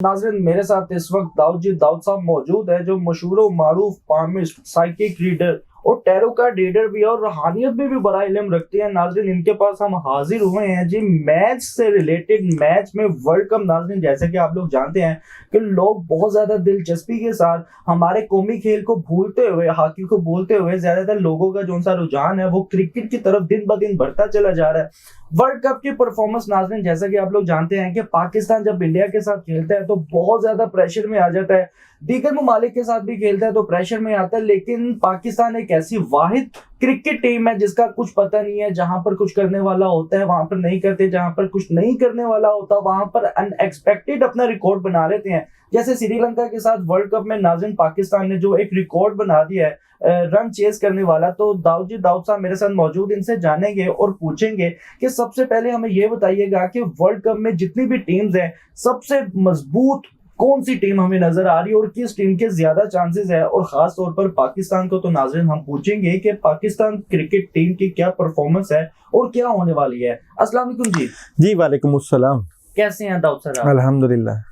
नाज़रीन, मेरे साथ इस वक्त दाऊद साहब मौजूद है, जो मशहूर व मारूफ पामिस्ट, साइकिक रीडर और टैरो कार्ड रीडर भी है और रूहानियत में भी बड़ा इल्म रखते हैं। नाज़रीन, इनके पास हम हाजिर हुए हैं जी मैच से रिलेटेड। मैच में वर्ल्ड कप, नाज़रीन जैसे कि आप लोग जानते हैं कि लोग बहुत ज्यादा दिलचस्पी के साथ हमारे कौमी खेल को भूलते हुए, हॉकी को भूलते हुए, ज्यादातर लोगों का जो सा रुझान है वो क्रिकेट की तरफ दिन ब दिन बढ़ता चला जा रहा है। वर्ल्ड कप की परफॉर्मेंस, नाज़रीन जैसा कि आप लोग जानते हैं कि पाकिस्तान जब इंडिया के साथ खेलता है तो बहुत ज्यादा प्रेशर में आ जाता है। दीगर ममालिक के साथ भी खेलता है तो प्रेशर में आता है, लेकिन पाकिस्तान एक ऐसी वाहिद क्रिकेट टीम है जिसका कुछ पता नहीं है। जहां पर कुछ करने वाला होता है वहां पर नहीं करते, जहां पर कुछ नहीं करने वाला होता वहां पर अनएक्सपेक्टेड अपना रिकॉर्ड बना लेते हैं। जैसे श्रीलंका के साथ वर्ल्ड कप में नाज़रीन पाकिस्तान ने जो एक रिकॉर्ड बना दिया है रन चेस करने वाला। तो दाऊद साहब मेरे साथ मौजूद, इनसे जानेंगे और पूछेंगे कि सबसे पहले हमें यह बताइएगा कि वर्ल्ड कप में जितनी भी टीम्स हैं सबसे मजबूत कौन सी टीम हमें नजर आ रही है और किस टीम के ज्यादा चांसेस है, और खास तौर पर पाकिस्तान को। तो नाज़रीन हम पूछेंगे कि पाकिस्तान क्रिकेट टीम की क्या परफॉर्मेंस है और क्या होने वाली है। अस्सलाम वालेकुम जी। जी वालेकुम अस्सलाम। कैसे हैं दाऊद साहब? अल्हम्दुलिल्लाह।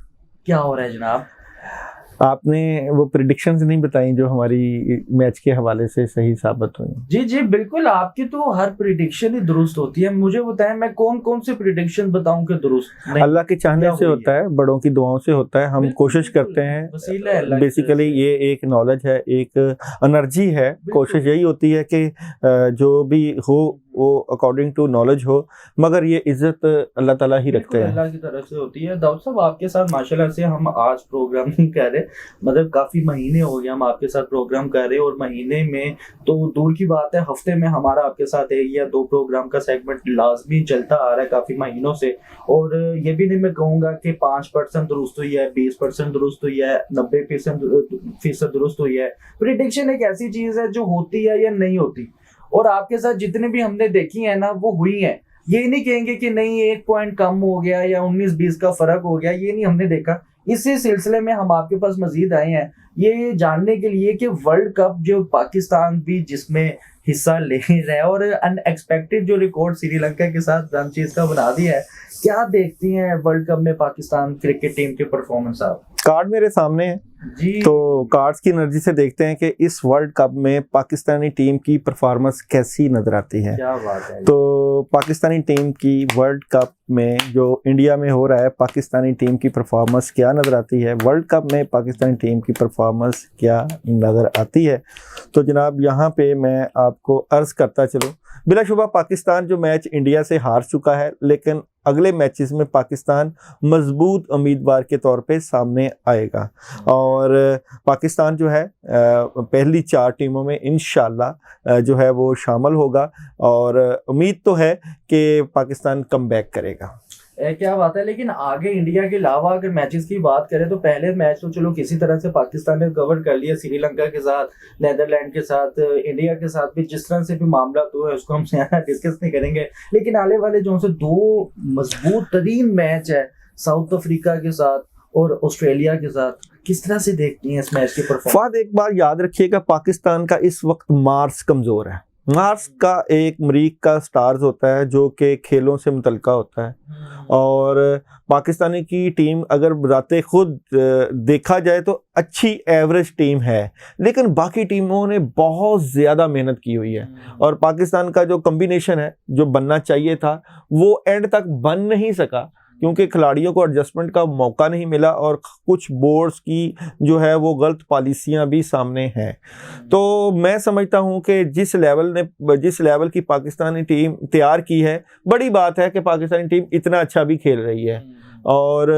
क्या हो रहा है जनाब? आपने वो प्रिडिक्शंस नहीं बताई जो हमारी मैच के हवाले से सही साबित हुई? जी जी बिल्कुल, आपकी तो हर प्रिडिक्शन ही दुरुस्त होती है। मुझे बताएं मैं कौन कौन से प्रिडिक्शन बताऊं कि दुरुस्त नहीं? अल्लाह के चाहने से होता है, बड़ों की दुआओं से होता है। हम कोशिश करते हैं, बेसिकली ये एक नॉलेज है, एक एनर्जी है। कोशिश यही होती है कि जो भी हो वो अकॉर्डिंग टू नॉलेज हो, मगर ये इज्जत अल्लाह ताला ही रखते हैं, अल्लाह की तरफ से होती है। दाऊद साहब आपके साथ माशाल्लाह से हम आज प्रोग्राम नहीं कर रहे, मतलब काफी महीने हो गए हम आपके साथ प्रोग्राम कर रहे हैं, और महीने में तो दूर की बात है, हफ्ते में हमारा आपके साथ एक या दो प्रोग्राम का सेगमेंट लाजमी चलता आ रहा है काफी महीनों से। और ये भी नहीं मैं कहूंगा कि 5% दुरुस्त हुई है, 20% दुरुस्त हुई है, 90% दुरुस्त हुई है। प्रिडिक्शन एक ऐसी चीज है जो होती है या नहीं होती, और आपके साथ जितने भी हमने देखी है ना वो हुई है। ये नहीं कहेंगे कि नहीं 1 पॉइंट कम हो गया या 19-20 का फर्क हो गया, ये नहीं हमने देखा। इसी सिलसिले में हम आपके पास मजीद आए हैं ये जानने के लिए कि वर्ल्ड कप जो पाकिस्तान भी जिसमें हिस्सा ले रहा है और अनएक्सपेक्टेड जो रिकॉर्ड श्रीलंका के साथ रन चेज का बना दिया है, क्या देखती हैं वर्ल्ड कप में पाकिस्तान क्रिकेट टीम के परफॉर्मेंस? आप कार्ड मेरे सामने है जी, तो कार्ड्स की एनर्जी से देखते हैं कि इस वर्ल्ड कप में पाकिस्तानी टीम की परफॉर्मेंस कैसी नजर आती है। क्या बात है। तो पाकिस्तानी टीम की वर्ल्ड कप में जो इंडिया में हो रहा है, पाकिस्तानी टीम की परफॉर्मेंस क्या नजर आती है, वर्ल्ड कप में पाकिस्तानी टीम की परफॉर्मेंस क्या नजर आती है। तो जनाब यहाँ पे मैं आपको अर्ज करता चलूँ, बिलाशुबा पाकिस्तान जो मैच इंडिया से हार चुका है, लेकिन अगले मैचेस में पाकिस्तान मजबूत उम्मीदवार के तौर पे सामने आएगा और पाकिस्तान जो है पहली 4 टीमों में इंशाल्लाह जो है वो शामिल होगा और उम्मीद तो है कि पाकिस्तान कमबैक करेगा। क्या बात है। लेकिन आगे इंडिया के अलावा अगर मैचेस की बात करें तो पहले मैच तो चलो किसी तरह से पाकिस्तान ने कवर कर लिया, श्रीलंका के साथ, नेदरलैंड के साथ, इंडिया के साथ भी जिस तरह से भी मामला हुआ है उसको हम डिस्कस नहीं करेंगे। लेकिन आने वाले जो से 2 मजबूत तरीन मैच है साउथ अफ्रीका के साथ और ऑस्ट्रेलिया के साथ, किस तरह से देखती हैं इस मैच की परफॉर्मेंस? फाद एक बार याद रखिएगा, पाकिस्तान का इस वक्त मार्स कमजोर है। मार्स का एक मरीख का स्टार्स होता है जो कि खेलों से मुतल्लिका होता है, और पाकिस्तानी की टीम अगर बजाते खुद देखा जाए तो अच्छी एवरेज टीम है, लेकिन बाकी टीमों ने बहुत ज़्यादा मेहनत की हुई है और पाकिस्तान का जो कम्बिनेशन है जो बनना चाहिए था वो एंड तक बन नहीं सका क्योंकि खिलाड़ियों को एडजस्टमेंट का मौका नहीं मिला और कुछ बोर्ड्स की जो है वो गलत पॉलिसियां भी सामने हैं। तो मैं समझता हूं कि जिस लेवल की पाकिस्तानी टीम तैयार की है, बड़ी बात है कि पाकिस्तानी टीम इतना अच्छा भी खेल रही है। और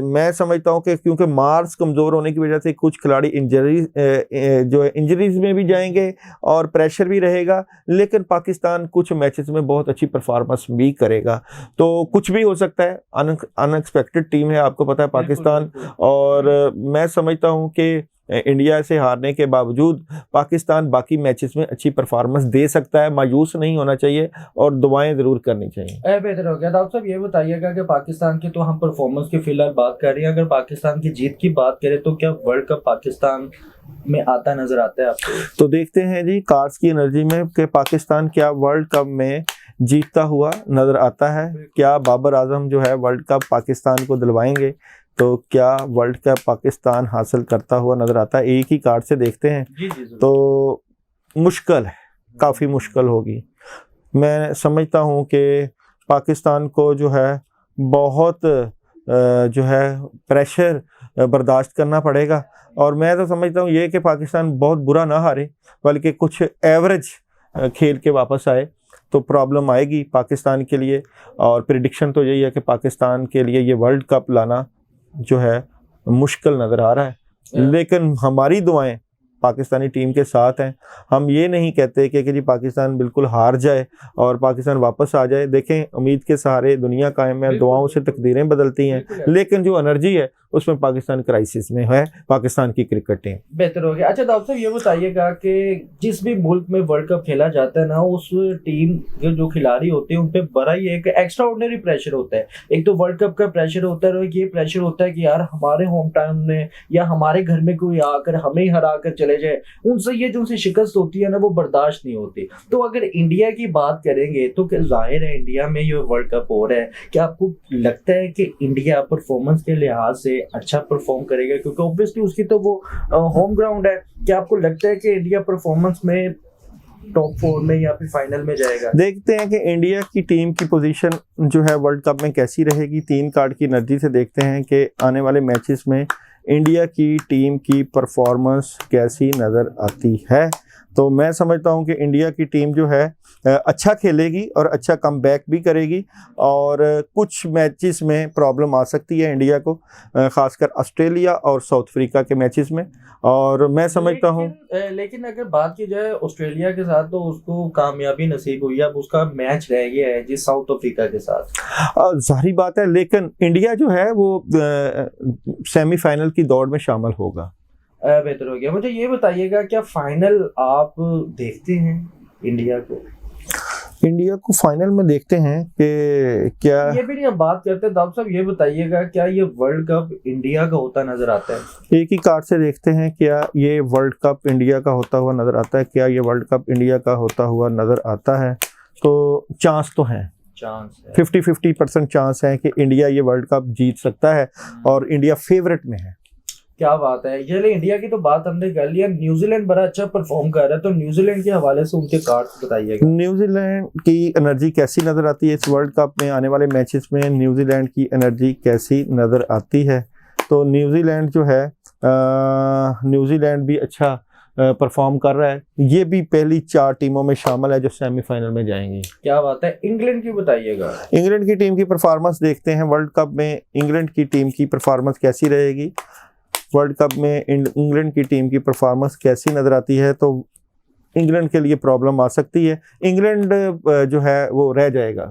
मैं समझता हूं कि क्योंकि मार्स कमज़ोर होने की वजह से कुछ खिलाड़ी इंजरीज में भी जाएंगे और प्रेशर भी रहेगा, लेकिन पाकिस्तान कुछ मैचेस में बहुत अच्छी परफॉर्मेंस भी करेगा। तो कुछ भी हो सकता है, अनएक्सपेक्टेड टीम है, आपको पता है पाकिस्तान। और मैं समझता हूं कि इंडिया से हारने के बावजूद पाकिस्तान बाकी मैचेस में अच्छी परफॉर्मेंस दे सकता है। मायूस नहीं होना चाहिए और दुआएं जरूर करनी चाहिए। बेहतर हो गया। दाऊद साहब ये बताइएगा कि पाकिस्तान की तो हम परफॉर्मेंस की फिलहाल बात कर रहे हैं, अगर पाकिस्तान की जीत की बात करें तो क्या वर्ल्ड कप पाकिस्तान में आता नजर आता है आपको? तो देखते हैं जी कार्ड्स की एनर्जी में कि पाकिस्तान क्या वर्ल्ड कप में जीतता हुआ नजर आता है। क्या बाबर आजम जो है वर्ल्ड कप पाकिस्तान को दिलवाएंगे? तो क्या वर्ल्ड कप पाकिस्तान हासिल करता हुआ नजर आता है? एक ही कार्ड से देखते हैं जी जी तो मुश्किल है, काफ़ी मुश्किल होगी। मैं समझता हूँ कि पाकिस्तान को जो है बहुत जो है प्रेशर बर्दाश्त करना पड़ेगा, और मैं तो समझता हूँ ये कि पाकिस्तान बहुत बुरा ना हारे बल्कि कुछ एवरेज खेल के वापस आए तो प्रॉब्लम आएगी पाकिस्तान के लिए। और प्रिडिक्शन तो यही है कि पाकिस्तान के लिए ये वर्ल्ड कप लाना जो है मुश्किल नज़र आ रहा है, लेकिन हमारी दुआएं पाकिस्तानी टीम के साथ हैं। हम ये नहीं कहते कि जी पाकिस्तान बिल्कुल हार जाए और पाकिस्तान वापस आ जाए। देखें, उम्मीद के सहारे दुनिया कायम है, दुआओं से तकदीरें बदलती हैं, लेकिन जो एनर्जी है उसमें पाकिस्तान क्राइसिस में है, पाकिस्तान की क्रिकेट टीम। बेहतर हो गया। अच्छा डॉक्टर साहब, ये बताइएगा कि जिस भी मुल्क में वर्ल्ड कप खेला जाता है ना, उस टीम के जो खिलाड़ी होते हैं उन पे बड़ा ही एक एक्स्ट्रा ऑर्डिनरी प्रेशर होता है। एक तो वर्ल्ड कप का प्रेशर होता है और एक ये प्रेशर होता है कि यार हमारे होम टाउन में या हमारे घर में कोई आकर हमें ही हरा कर चले जाए, उनसे ये जो उनसे शिकस्त होती है ना वो बर्दाश्त नहीं होती। तो अगर इंडिया की बात करेंगे तो क्या जाहिर है इंडिया में ये वर्ल्ड कप हो रहा है, क्या आपको लगता है कि इंडिया परफॉर्मेंस के लिहाज से अच्छा परफॉर्म करेगा? क्योंकि ऑब्वियसली उसकी तो वो होम ग्राउंड है। क्या आपको लगता है कि इंडिया परफॉर्मेंस में टॉप 4 में या फिर फाइनल में जाएगा? देखते हैं कि इंडिया की टीम की पोजीशन जो है वर्ल्ड कप में कैसी रहेगी। 3 कार्ड की एनर्जी से देखते हैं कि आने वाले मैचेस में इंडिया की टीम की परफॉर्मेंस कैसी नज़र आती है। तो मैं समझता हूं कि इंडिया की टीम जो है अच्छा खेलेगी और अच्छा कमबैक भी करेगी, और कुछ मैचेस में प्रॉब्लम आ सकती है इंडिया को, खासकर ऑस्ट्रेलिया और साउथ अफ्रीका के मैचेस में। और मैं समझता हूं लेकिन अगर बात की जाए ऑस्ट्रेलिया के साथ तो उसको कामयाबी नसीब हुई, अब उसका मैच रह गया है जी साउथ अफ्रीका के साथ। जाहिर बात है, लेकिन इंडिया जो है वो सेमीफाइनल की दौड़ में शामिल होगा। बेहतर हो गया। मुझे ये बताइएगा, क्या फाइनल आप देखते हैं इंडिया को? इंडिया को फाइनल में देखते हैं कि क्या, ये भी नहीं हम बात करते डॉक्टर साहब, ये बताइएगा क्या ये वर्ल्ड कप इंडिया का होता नजर आता है? एक ही कार्ड से देखते हैं, क्या ये वर्ल्ड कप इंडिया का होता हुआ नजर आता है? क्या ये वर्ल्ड कप इंडिया का होता हुआ नजर आता है? तो चांस तो है, चांस है 50-50% चांस है कि इंडिया ये वर्ल्ड कप जीत सकता है, और इंडिया फेवरेट में है। क्या बात है। चलिए इंडिया की तो बात हमने कर लिया, न्यूजीलैंड बड़ा अच्छा परफॉर्म कर रहा है, तो न्यूजीलैंड के हवाले से उनके कार्ड्स बताइएगा। न्यूजीलैंड की एनर्जी कैसी नजर आती है इस वर्ल्ड कप में? आने वाले मैचेस में न्यूजीलैंड की एनर्जी कैसी नजर आती है? तो न्यूजीलैंड जो है न्यूजीलैंड भी अच्छा परफॉर्म कर रहा है, ये भी पहली 4 टीमों में शामिल है जो सेमीफाइनल में जाएंगी। क्या बात है। इंग्लैंड की बताइएगा। इंग्लैंड की टीम की परफॉर्मेंस देखते हैं, वर्ल्ड कप में इंग्लैंड की टीम की परफॉर्मेंस कैसी रहेगी? वर्ल्ड कप में इंग्लैंड की टीम की परफॉर्मेंस कैसी नज़र आती है? तो इंग्लैंड के लिए प्रॉब्लम आ सकती है, इंग्लैंड जो है वो रह जाएगा।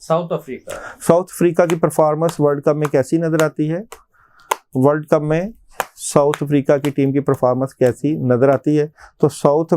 साउथ अफ्रीका, साउथ अफ्रीका की परफॉर्मेंस वर्ल्ड कप में कैसी नज़र आती है? वर्ल्ड कप में साउथ अफ्रीका की टीम की परफॉर्मेंस कैसी नज़र आती है? तो साउथ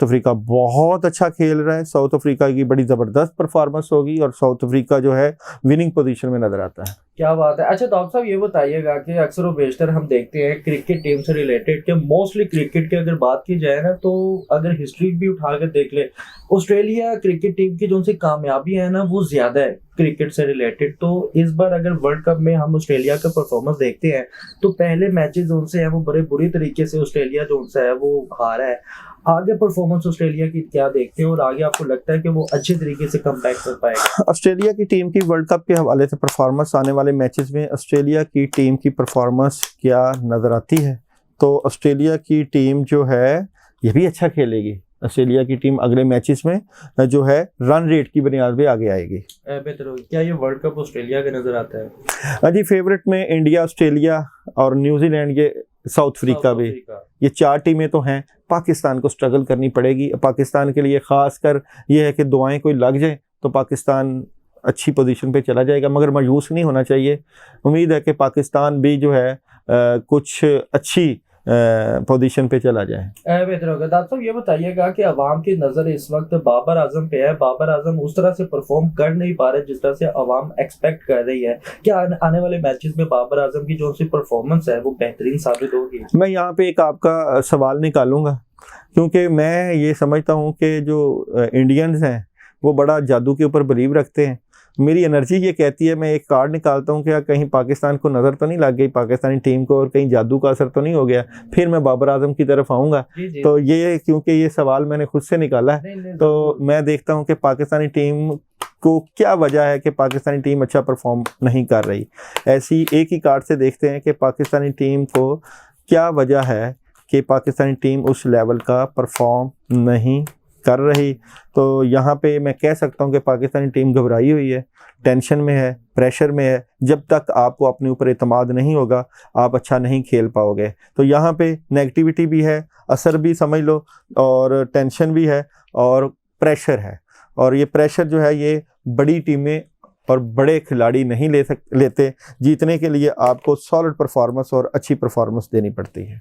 अफ्रीका बहुत अच्छा खेल रहा है, साउथ अफ्रीका की बड़ी ज़बरदस्त परफॉर्मेंस होगी और साउथ अफ्रीका जो है विनिंग पोजीशन में नज़र आता है। क्या बात है। अच्छा डॉक्टर साहब, ये बताइएगा कि अक्सर व बेशतर हम देखते हैं क्रिकेट टीम से रिलेटेड के मोस्टली क्रिकेट की अगर बात की जाए ना, तो अगर हिस्ट्री भी उठाकर देख ले, ऑस्ट्रेलिया क्रिकेट टीम की जो उनसे कामयाबी है ना वो ज्यादा है क्रिकेट से रिलेटेड। तो इस बार अगर वर्ल्ड कप में हम ऑस्ट्रेलिया का परफॉर्मेंस देखते हैं तो पहले मैचेस जो उनसे है वो बड़े बुरी तरीके से ऑस्ट्रेलिया जो उनसे है वो हारा है। आगे परफॉर्मेंस ऑस्ट्रेलिया की क्या देखते हैं और आगे आपको लगता है कि वो अच्छे तरीके से कमबैक कर पाएगा? ऑस्ट्रेलिया की टीम की वर्ल्ड कप के हवाले से परफॉर्मेंस, आने वाले मैचेस में ऑस्ट्रेलिया की टीम की परफॉर्मेंस क्या नज़र आती है? तो ऑस्ट्रेलिया की टीम जो है ये भी अच्छा खेलेगी। ऑस्ट्रेलिया की टीम अगले मैचेस में जो है रन रेट की बुनियाद पे आगे आएगी। बेहतर होगी। क्या ये वर्ल्ड कप ऑस्ट्रेलिया का नजर आता है? अजी फेवरेट में इंडिया, ऑस्ट्रेलिया और न्यूजीलैंड, ये साउथ अफ्रीका भी, ये 4 टीमें तो हैं। पाकिस्तान को स्ट्रगल करनी पड़ेगी। पाकिस्तान के लिए ख़ास कर ये है कि दुआएं कोई लग जाए तो पाकिस्तान अच्छी पोजीशन पे चला जाएगा, मगर मायूस नहीं होना चाहिए। उम्मीद है कि पाकिस्तान भी जो है कुछ अच्छी पोजीशन पे चला जाए। बेहतर होगा। डॉक्टर साहब ये बताइएगा कि अवाम की नज़र इस वक्त बाबर आजम पे है, बाबर आजम उस तरह से परफॉर्म कर नहीं पा रहे जिस तरह से अवाम एक्सपेक्ट कर रही है। क्या आने वाले मैचेस में बाबर आजम की जो सी परफॉर्मेंस है वो बेहतरीन साबित होगी? मैं यहाँ पे एक आपका सवाल निकालूंगा, क्योंकि मैं ये समझता हूँ कि जो इंडियंस हैं वो बड़ा जादू के ऊपर बिलीव रखते हैं। मेरी एनर्जी ये कहती है, मैं एक कार्ड निकालता हूँ कि कहीं पाकिस्तान को नज़र तो नहीं लग गई पाकिस्तानी टीम को, और कहीं जादू का असर तो नहीं हो गया, फिर मैं बाबर आजम की तरफ आऊँगा। जी। तो ये क्योंकि ये सवाल मैंने खुद से निकाला है, नहीं, तो मैं देखता हूँ कि पाकिस्तानी टीम को क्या वजह है कि पाकिस्तानी टीम अच्छा परफॉर्म नहीं कर रही। ऐसी एक ही कार्ड से देखते हैं कि पाकिस्तानी टीम को क्या वजह है कि पाकिस्तानी टीम उस लेवल का परफॉर्म नहीं कर रही। तो यहाँ पे मैं कह सकता हूँ कि पाकिस्तानी टीम घबराई हुई है, टेंशन में है, प्रेशर में है। जब तक आपको अपने ऊपर एतमाद नहीं होगा, आप अच्छा नहीं खेल पाओगे। तो यहाँ पे नेगेटिविटी भी है, असर भी समझ लो, और टेंशन भी है, और प्रेशर है। और ये प्रेशर जो है, ये बड़ी टीमें और बड़े खिलाड़ी नहीं लेते। जीतने के लिए आपको सॉलिड परफॉर्मेंस और अच्छी परफॉर्मेंस देनी पड़ती है।